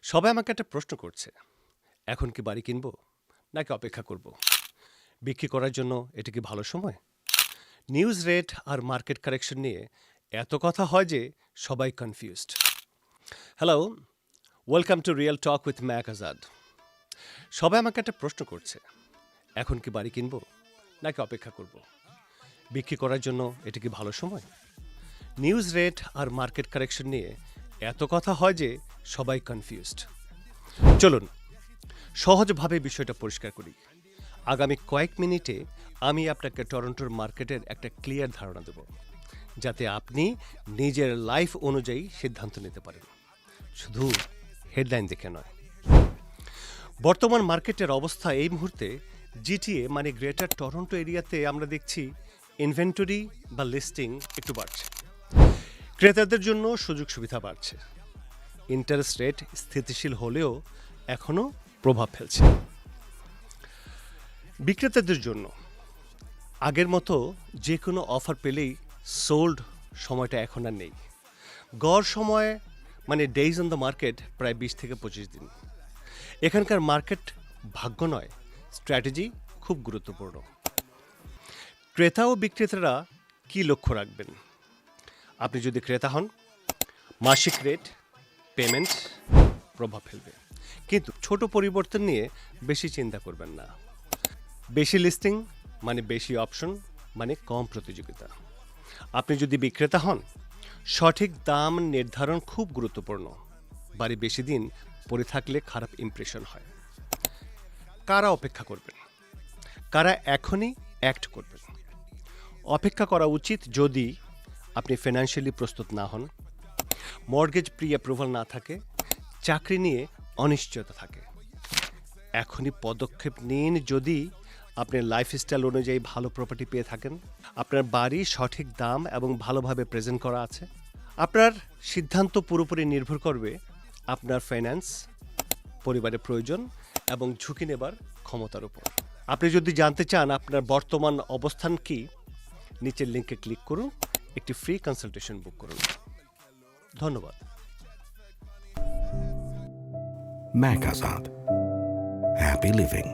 সবাই আমাকে একটা প্রশ্ন করছে, এখন কি বাড়ি কিনবো নাকি অপেক্ষা করব? বিক্রি করার জন্য এটা কি ভালো সময়? নিউজ রেট আর মার্কেট কারেকশন নিয়ে এত কথা হয় যে সবাই confused. Hello, welcome to real talk with Mac Azad. সবাই আমাকে একটা প্রশ্ন করছে, এখন কি বাড়ি কিনবো নাকি অপেক্ষা করব? বিক্রি করার জন্য এটা কি ভালো সময়? নিউজ রেট আর মার্কেট কারেকশন নিয়ে এত কথা হয় যে সবাই কনফিউজড। চলুন সহজভাবে বিষয়টা পরিষ্কার করি। আগামী কয়েক মিনিটে আমি আপনাকে টরন্টোর মার্কেটের একটা ক্লিয়ার ধারণা দেব, যাতে আপনি নিজের লাইফ অনুযায়ী সিদ্ধান্ত নিতে পারেন, শুধু হেডলাইন দেখে নয়। বর্তমান মার্কেটের অবস্থা এই মুহূর্তে জিটিএ মানে গ্রেটার টরন্টো এরিয়াতে আমরা দেখছি ইনভেন্টরি বা লিস্টিং একটু বাড়ছে। ক্রেতাদের জন্য সুযোগ সুবিধা বাড়ছে। ইন্টারেস্ট রেট স্থিতিশীল হলেও এখনও প্রভাব ফেলছে। বিক্রেতাদের জন্য আগের মতো যে কোনো অফার পেলেই সোল্ড সময়টা এখন আর নেই। গড় সময় মানে ডেইজ অন দ্য মার্কেট প্রায় 20 থেকে 25 দিন। এখানকার মার্কেট ভাগ্য নয়, স্ট্র্যাটেজি খুব গুরুত্বপূর্ণ। ক্রেতা ও বিক্রেতারা কী লক্ষ্য রাখবেন? আপনি যদি ক্রেতা হন, মাসিক রেট পেমেন্ট প্রভাব ফেলবে, কিন্তু ছোট পরিবর্তন নিয়ে বেশি চিন্তা করবেন না। বেশি লিস্টিং মানে বেশি অপশন মানে কম প্রতিযোগিতা। আপনি যদি বিক্রেতা হন, সঠিক দাম নির্ধারণ খুব গুরুত্বপূর্ণ। বাড়ি বেশি দিন পড়ে থাকলে খারাপ ইমপ্রেশন হয়। কারা অপেক্ষা করবেন? কারা এখনই অ্যাক্ট করবেন? অপেক্ষা করা উচিত যদি আপনি ফিনান্সিয়ালি প্রস্তুত না হন, মর্গেজ প্রি অ্যাপ্রুভাল না থাকে, চাকরি নিয়ে অনিশ্চয়তা থাকে। এখনই পদক্ষেপ নিন যদি আপনার লাইফস্টাইল অনুযায়ী ভালো প্রপার্টি পেয়ে থাকেন, আপনার বাড়ি সঠিক দাম এবং ভালোভাবে প্রেজেন্ট করা আছে। আপনার সিদ্ধান্ত পুরোপুরি নির্ভর করবে আপনার ফাইন্যান্স, পরিবারের প্রয়োজন এবং ঝুঁকি নেবার ক্ষমতার উপর। আপনি যদি জানতে চান আপনার বর্তমান অবস্থান কি, নিচের লিঙ্কে ক্লিক করুন, একটি ফ্রি কনসালটেশন বুক করুন। ধন্যবাদ। Mac Azad. Happy living.